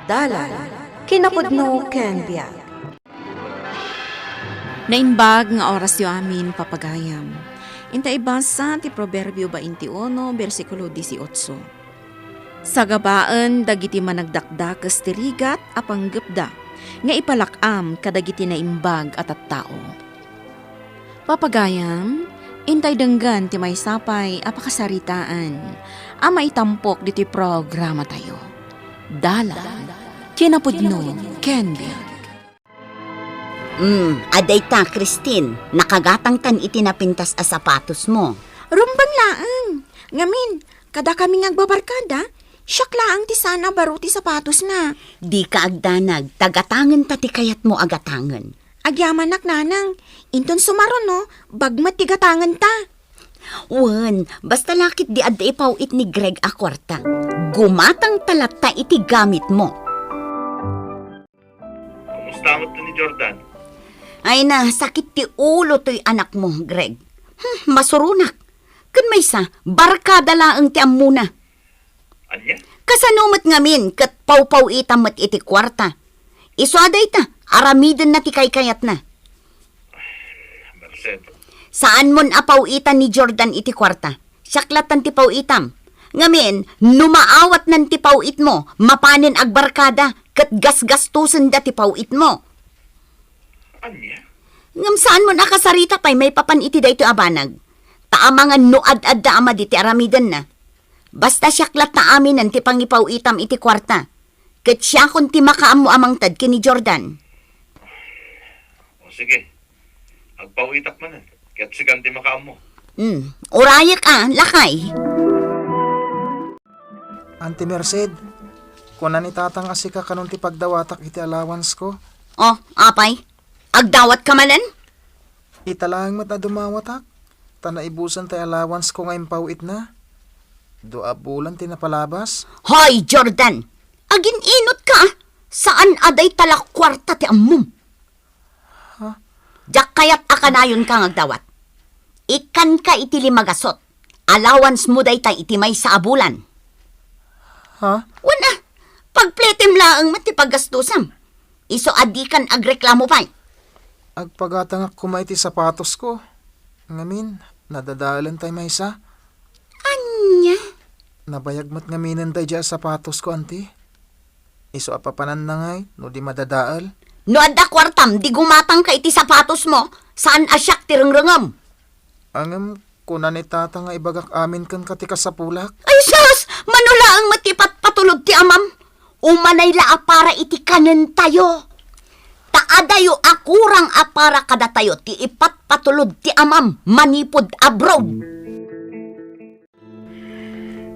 Dalan, kinapudno ken biag. Nainbag nga oras yu amin papagayam. Inta ibasa ti Proverbio 21, versikulo 18. Sa gabaan, dagiti managdakdak kas tirigat apanggepda, nga ipalakam kadagiti naimbag at tao. Papagayam, intay denggan ti may sapay apakasaritaan, ama itampok diti programa tayo. Dalan, kinapudno, Kenbiag. Aday ta, Christine. Nakagatang tan itinapintas a sapatos mo. Rumbang laang. Ngamin, kada kami ngagbabarkada, siyak laang ti sana baro ti sapatos na. Di ka agdanag, tagatangan ta ti kayat mo agatangan. Agyaman nanang, inton sumaron no, bagmat ti gatangan ta. Wen, basta lakit di adda ipawit ni Greg a kwarta. Gumatang talat ta iti gamit mo. Kumusta mo to ni Jordan? Ay na, sakit ti ulo to'y anak mo, Greg. Masurunak. Kun may sa, barkada laang ti amuna. Anya? Kasanumat ngamin, kat pawpaw itamat iti kwarta. Isuaday ta, aramidin na ti kaykayat na. Merced, Saan mon apaw itan ni Jordan iti kwarta? Siaklatan ti pawitam. Ngamin, numaawat nan ti pawit mo, mapanin agbarkada, kat gasgastusan da ti pawit mo. anya? Ngam saan mo nakasarita pa'y may papan iti da ito abanag. Taamangan nuad-ad da ama di ti aramidan na. Basta siyaklat na amin ang ti pangipaw itam iti kwarta. Kat siya kung ti makaam mo amang tad kini Jordan. O sige, agpawitak manan. Kaya't siganti makaam mo. Urayak lakay. Auntie Merced, kung nanitatang asika kanong ti pagdawatak iti allowance ko, Oh, apay, agdawat ka manan? italaang mat na dumawatak. Tanaibusan tay allowance ko ngayon pawit na. Doa bulan tinapalabas. Hoy, Jordan! Agin inot ka, saan aday talak kwarta ti ammum? Diyak kayat akanayon kang agdawat. Ikan ka iti limagasot. Allowance mo day tay iti may sa abulan. Ha? Wala, pagpletem laang matipaggastusam. Iso adikan agreklamo pa'y. Agpagatangak kumay ti sapatos ko. Ngamin, nadadalan tay may isa. Anya? Nabayagmat ngaminan tay dya sapatos ko, auntie. Iso apapanan na ngay, no di madadaal. No adda kwartam, di gumatang ka iti sapatos mo, saan asyak tirengrengam? Angam, kung nanitata nga ibagak amin kan katika sa pulak. Ay sus! Manula ang matipat patulog ti amam. Umanay la para iti kanen tayo. Taadayo akurang apara kada tayo ti ipat patulog ti amam manipod abroad.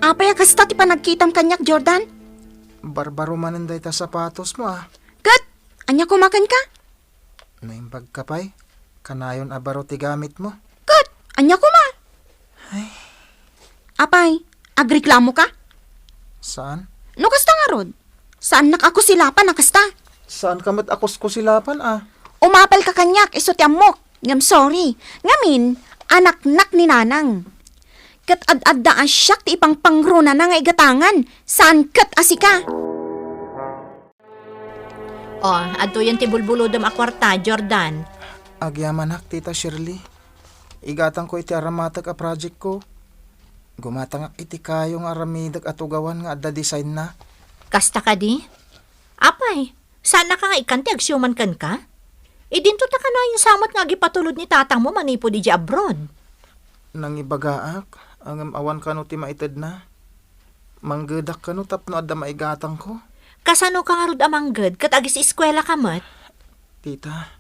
Apay kasta ti panagkitam kanyak, Jordan? Barbaro manan day ta sapatos mo Kat, anya kumakan ka? Naimbag ka pa'y, kanayon abaro ti gamit mo. Kat, anya kuma? Apay, agreklamo ka? Saan? No kasta nga rod? Saan nakakusilapan na kasta? Saan kamat akos ko silapan Umapal ka kanyak, iso ti amok. Ngam sorry. Ngamin, anak-nak ni nanang. Kat ad-adda asyak ti ipang pangruna na nga igatangan. Saan kat asika? Adto yan ti bulbulodom a kwarta, Jordan. Agyamanak, Tita Shirley. Igatang ko iti aramatag a project ko. Gumatang iti kayong aramidag at ugawan nga adda design na. Kasta ka di? Apay, sana ka nga ikanti agsyuman kan ka? Idinto ta ka na yung samot nga gipatulod ni tatang mo manipo di abroad. Nang ibagaak, ang awan ka no ti maitid na. Manggedak ka no tapno adda maigatang ko. Kasano ka nga rod amangged kat agis eskwela ka mat? Tita,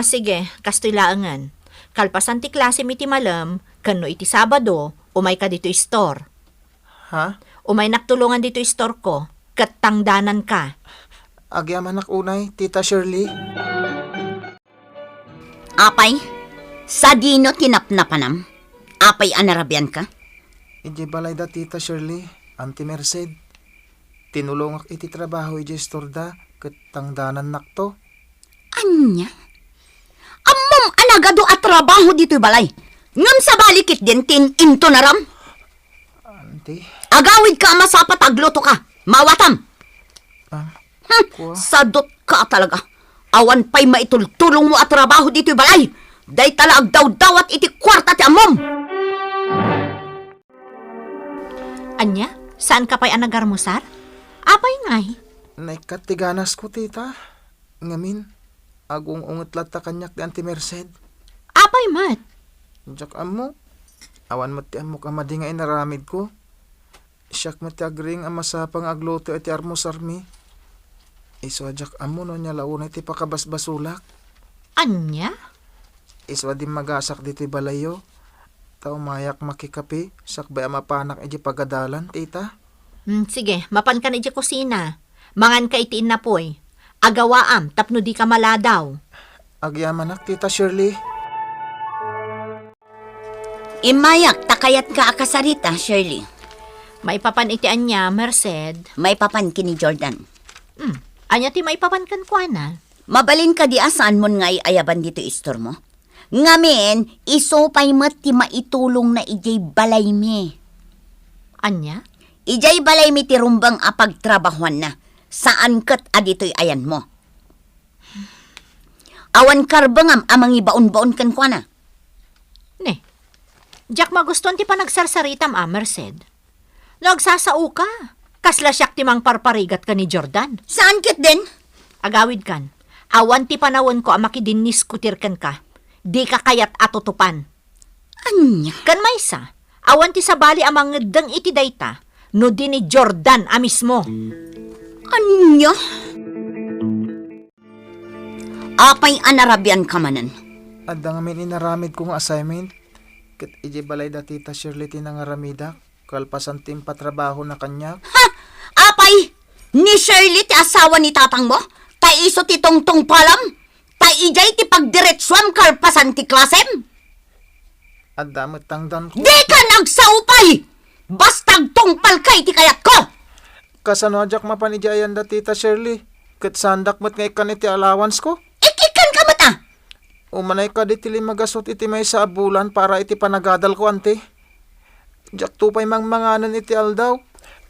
Sige, kastoy laangan. Kalpasan ti klase mi ti malam, kano iti Sabado, umay ka dito store. ha? Umay naktulungan dito store ko, kat tangdanan ka. Agyamanak unay, Tita Shirley. Apay, sa dino tinapnapanam. Apay anarabian ka? Ije balay da, Tita Shirley, Auntie Merced. Tinulongak iti trabaho ije istorda, ket tangdanan nakto. Anya? Amom anagado at trabaho dito balay. Ngam sa balikit din tin into naram. Auntie, Agawid ka ama sapat agluto ka. Mawatam! Kuha. Sadot ka talaga. Awan pa'y maitultulong mo at trabaho dito'y balay. Day talaag daw at iti kwarta ti amom. Anya, saan ka pa'y anagar mo, sar? Apay ngay. Naikatiganas ko, tita. Ngamin, agong unget lata kanyak di Auntie Merced. Apay mat. Diyak amo. Awan mati amo ka madi nga inaramid ko. Siyak mati agring ang masapang agluto iti armusarmi. Iswa jak amo no niya launa iti pakabasbasulak. Anya? Iswa di magasak dito'y balayo. Tao mayak makikapi. Sakbay mapanak iti pagadalan, tita. Sige, mapan ka na iti kusina. Mangan ka itiin na poy. Agawaam, tapno di ka maladaw. Agyamanak, tita Shirley. Imayak, takayat ka akasarita, Shirley. Maipapan itian niya, Merced. May papan kini Jordan. Anya ti maipapan kan kwa na. Mabalin ka di asaan mo nga ayaban dito istor mo. Ngamin, isopay mat ti maitulong na ijay balay mi. Anya? Ijay balay mi ti rumbang apagtrabahuan na. Saan kat adito'y ayan mo? Awan karbangam amang ibaon-baon kan kwa na. Ne. Jack magustuhan ti panagsarsaritam, Merced. Nagsasao ka. Kasla siyak ti mang parparigat ka ni Jordan. Saan kit din? Agawid kan. Awan ti panawon ko amakidinis kutirkan ka. Di ka kayat atutupan. Anya? Kan maysa. Awan ti sabali amang ngedeng iti dayta. No di ni Jordan mismo. Anya? Apay anarabian ka manan. Adda nga min inaramid kong assignment. Kat iji balay da tita Shirley tinangaramida. Kalpasan tim patrabaho na kanyak. Ha! Apay! Ni Shirley ti asawa ni tatang mo? Ta iso ti tongtong palam? Ta ijay ti pagdiretswam kalpasan ti klasem? Adda matangdan ko. Di ka nagsaupay! Bastag tungpal kay ti kayat ko! Kasano ajak mapanijayan da tita Shirley. Kat sandak mat ngay kan iti allowance ko. Ikikan ka mata! Umanay ka di tili magasot iti may sa bulan para iti panagadal ko ante. Jak tupay manganan iti aldaw.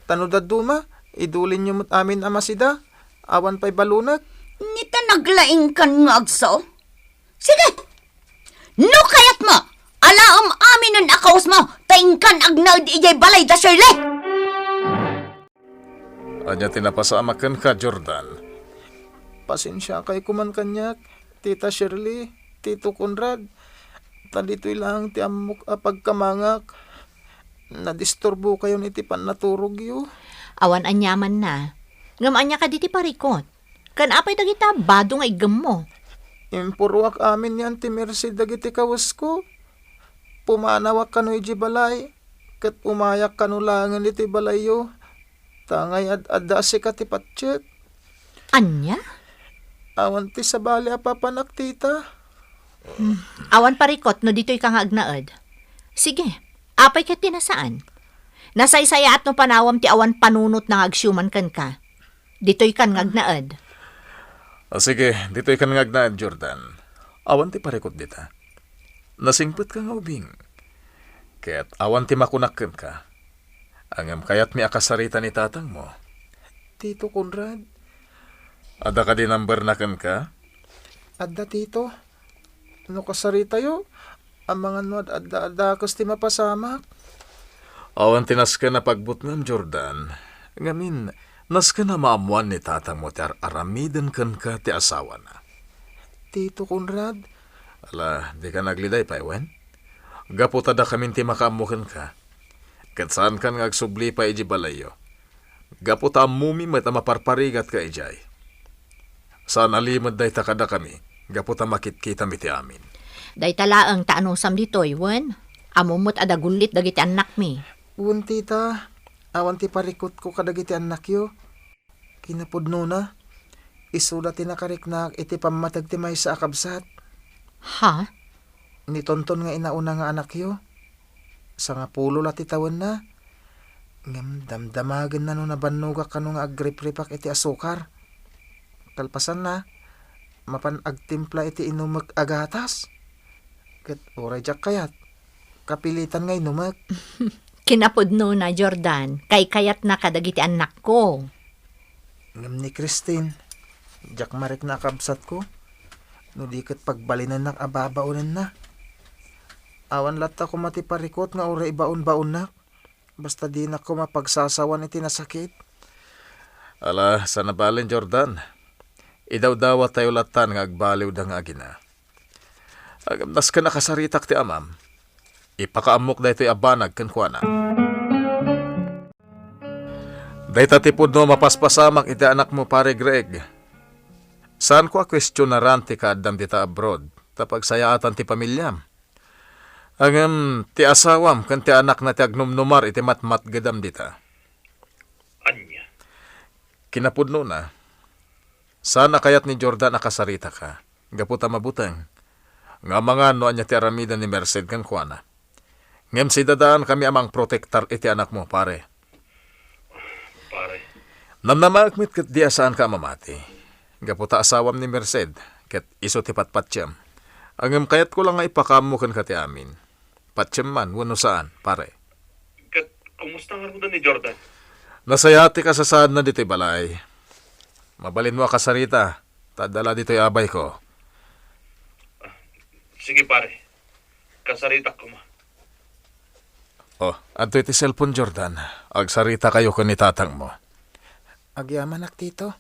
Tanudad duma, idulin nyo mat amin amasida. Awan pa'y balunag. Nita naglaing kan nga agso? Sige! No kayat mo! Alaam amin ang akaws mo! Taingkan agnaud ijay balay da Shirley! Anya tinapasamakan ka, Jordan. Pasensya kay kuman kanyak. Tita Shirley, Tito Conrad. Tandito'y lang ti amok pagkamangak. Nadisturbo kayo ni ti pannaturog yu. Awan anyaman na. Ngam anya ka diti parikot. Kan apay dagita badong ay gem mo. Impurwak amin yan ti Mercy dagiti kawas ko. Pumanawak kanu iji balay. Kat umayak kanu langan iti balay yu. Tangay adda si ka ti patsyek. Anya? Awan ti sabali apapanak tita. Awan parikot no dito'y kang agnaed. Sige, apay ket tinasaan. Nasaysaya at no panawam ti awan panunot ng agsyuman kan ka. Dito'y kan ngagnaed. Sige, dito ikan ngagnaad, Jordan. Awan ti parikot dita. Nasingput ka nga ubing. Kaya't awan ti makunakkan ka. Angam kayat mi akasarita ni tatang mo. Tito Conrad. Ada ka din number na kan ka? Adda tito. Ano kasarita yu? Ang mga nuad adda kas ti mapasamak. Awan tinas ka na pagbutngam, Jordan. Ngamin, nas ka na maamuan ni tatang mo ti aramidan kan ka ti asawa na. Tito Conrad. Ala, di ka nagliday pa, Ewen? Gaputada kami ti makaamukan ka. Kat saan kan ngagsubli pa iji balayo. Gaputa mumi met maparparigat ka ijay. Saan alimod day takada kami. Gaputa makitkita mi ti amin. Day talaang taanusam dito'y, wen. Amumot adagulit dagiti anak mi. Uwan tita. Awan ti parikot ko kadagiti anak yu. Kinapudno na. Isuda ti nakariknak iti pamatag ti may sa akabsat. Ha? Nitonton nga inauna nga anak yu. Sa nga pulo lati tawan na. Ngam damdamagan na no nabanuga ka no nga agrip-ripak iti asukar. Kalpasan na. Mapan agtimpla iti inumak agatas. Kat oray jak kayat. Kapilitan nga inumak. Kinapudno na, Jordan, kay kayat na kadagiti anak ko. Ngam ni Christine, jak marik na kabsat ko. No di kat pagbalinan nak ababaunan na. Awan lata ko matiparikot nga ura ibaon-baon na. Basta di na ko mapagsasawan iti nasakit. Ala, sa nabalin, Jordan. Idaw-dawa tayo latan nga agbaliw da nga agina. Agamdas ka nakasaritak ti amam. Ipakaamok da ito'y abanag kankwana. Dahita tipod no mapaspasamak iti anak mo, pare Greg. Saan ko a-question na ranti ka adam dita abroad, tapag sayaatan ti pamilyam. Angam ti asawam kan ti anak na ti agnumnumar iti matmat gadam dita. Anya? Kinapudno na. Sana kayat ni Jordan nakasarita ka. Gaputa mabutang. Nga mga no anya ti aramida ni Merced kan kuana. Ngem si dadaan kami amang protektar iti anak mo, pare. Pare, Namnamakmit kat di asaan ka mamati. Gaputa asawam ni Merced, kat iso ti patpatsyam. Angam kayat ko lang nga ipakamo kan kati amin. Patsyam man, wano saan, pare. kat kumusta nga rin ni Jordan? Nasayati ka sa saan na dito'y balay. Mabalin mo kasarita, tadala dito'y abay ko. Sige pare, kasaritak ko ma. Oh, adto iti cellphone, Jordan. Agsarita kayo kun ni tatang mo. Agyaman ak tito.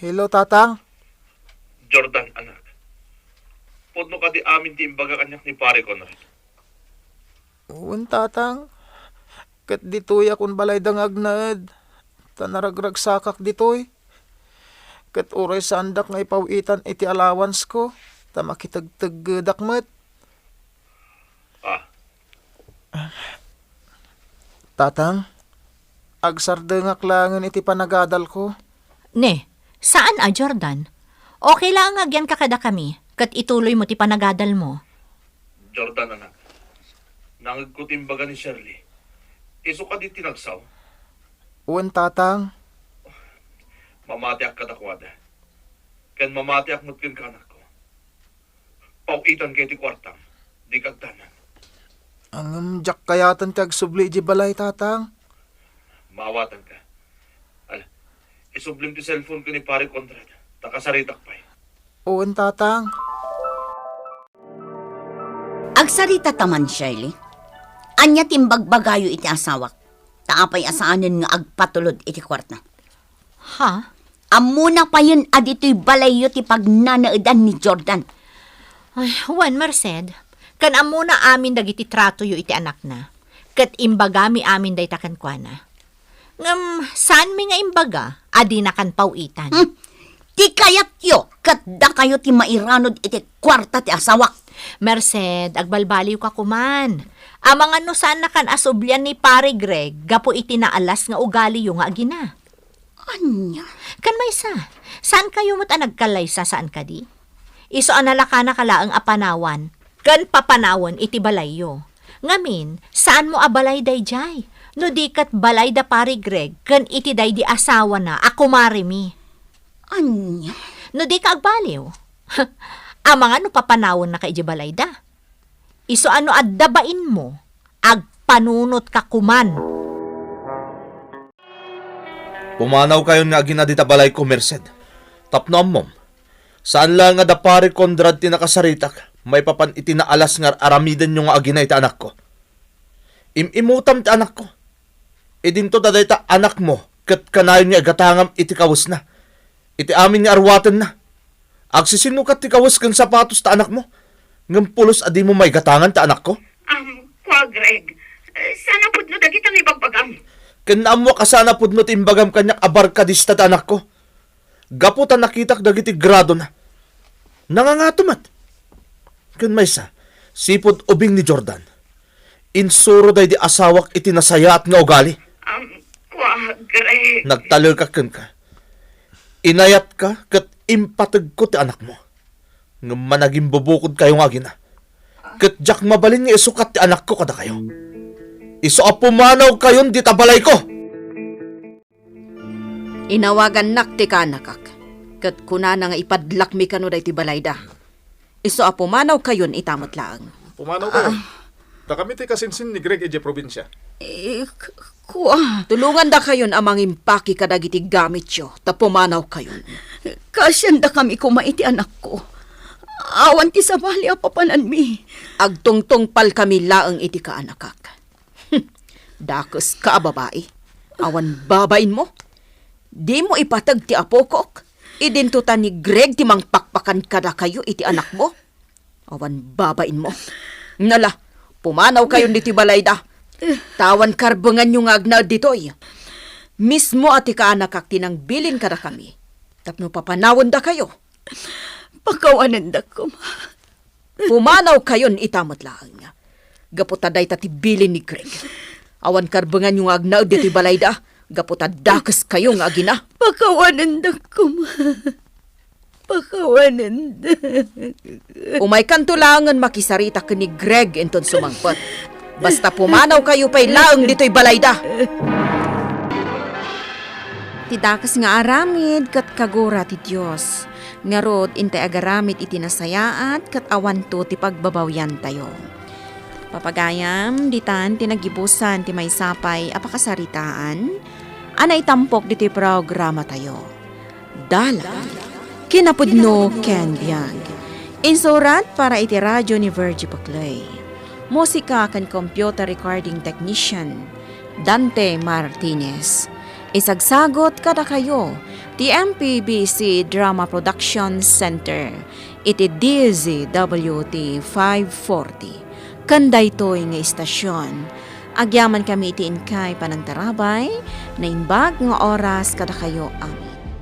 Hello, tatang. Jordan, anak. Podno ka di amin ti imbaga kanyak ni pare ko na rin. Uwan, tatang. Kat dito'y akong balay dang agnaad. Tanaragrag sakak dito'y. Kat uray sandak nga ipawitan iti allowance ko. Tamakitagtag dakmat. Tatang, agsardengak langan iti panagadal ko. Ne, saan Jordan? Okay lang agyan kakada kami, kat ituloy mo ti panagadal mo. Jordan, anak. Nangagkutimbaga ni Shirley. Iso ka di tinagsaw. Uwan, tatang. Mamatiak ka dakwada. Ken mamatiak mo't ken kanak ko. Paukitan kay ti kwartam. Di kagtanan. Ang jak kayatan ti agsubli iti balay, tatang. Maawatan ka. Ala, isublim ti cellphone ko ni pare Conrad. Takasaritak pa eh. Uwan, tatang. Agsarita taman, Shirley. Anya timbagbagayo iti asawak. Taapay asaanan nga agpatulod iti kwarta. Ha? Amuna pa yun adito'y balayo ti pagnanaadan ni Jordan. Ay, Juan Merced, kan amuna amin dagiti trato yu iti anak na. Kat imbagami amin day takan kwa na. Ngam, saan mi nga imbaga? Adi na kan pauitan. Ti kayat yo, kat da kayo ti mairanod iti kwarta ti asawak. Merced, agbalbaliw ka kuman. Amang ano saan na kan asoblyan ni pare Greg, gapo iti naalas nga ugali yung nga agina. Anya? Kan may saan kayo mo't nagkalaysa saan ka di? Iso analaka na kalaang apanawan, kan papanawan iti balayo. Ngamin, saan mo abalay day jay? No di kat balay da pare Greg, kan iti day di asawa na, ako marimi. Anya? No di ka agbaliw. Amang ano papanawon na ka iti balay da? Iso ano addabain mo, agpanunot ka kuman. Pumanaw kayo nga ginadita balay ko, Merced. Tapno mom. Saan lang nga da pare Conrad ti nakasaritak, may papan iti naalas nga aramidan nyo nga agina iti anak ko. Imutam ti anak ko. Idinto daday ta anak mo, kat kanayon niya gatangam iti kawas na. Iti amin nga arwatan na. Agsisinukat ti kawas kang sapatos ta anak mo. Ngam pulos adi mo may gatangan ta anak ko. Kwa Greg, sana pud no dagitang ibagbagam. Kanaam mo kasana pud no timbagam kanyak abarkadista ta anak ko. Gaputan nakitak dagiti grado na. Nangangatumat. Kun may sipod ubing ni Jordan. Insuro day di asawak iti nasayat nga ugali. Kwa Greg. Nagtalil ka kun ka. Inayat ka kat impatag ko ti anak mo. Nga managing bubukod kayo nga gina. Kat jak mabalin nga isukat ti anak ko kada kayo. Iso apumanaw kayon di tabalay ko. Inawagan nak ti kanakak. Kat kunana nga ipadlak mi kano day ti balayda. Iso apumanaw kayon itamot laang. Pumanaw kayo. Ta kami ti kasinsin ni Greg ije probinsya. Kuha. Tulungan da kayon amang impaki kadagiti gamit yo, ta pumanaw kayon. Kasyanda kami kumaiti anak ko. Awan ti sabali a papanan mi. Agtungtong pal kami laeng iti kaanakak. Dakes ka babae. Awan babain mo. Di mo ipatag ti apokok. Idintutan ni Greg ti mangpakpakan kada kayo iti anak mo. Awan babain mo. Nala, pumanaw kayon diti balayda. Tawan karbangan yung agna ditoy. Mismo ati kaanakak tinang bilin kada kami. Tapno papanawon da kayo. Pakawanan da ko, ma. Pumanaw kayon itamot lang. Gaputaday tati bilin ni Greg. Awan karbangan yung agna diti balayda. Gaputadakas kayo nga agina. Pakawanan da ko, ma. Pakawanan da. Umay kantulangan makisarita ka ni Greg enton sumangpot. Basta pumanaw kayo pa'y laang dito'y balayda. Tidakas nga aramid kat kagura ti Diyos. Nga rod intay agaramid iti nasayaat kat awan to ti pagbabawyan tayo. Papagayam, ditan tinagibusan ti may sapay apakasaritaan. Anay tampok dito'y programa tayo. Dala, kinapudno Ken Biag. Insurat para iti radyo ni Virgie Paclay. Musika kan computer recording technician, Dante Martinez. Isagsagot kada kayo, ti MPBC Drama Production Center, iti DZWT 540. Kanday to'y nga istasyon. Agyaman kami iti inkay panagtarabay, na inbag nga oras kada kayo amin.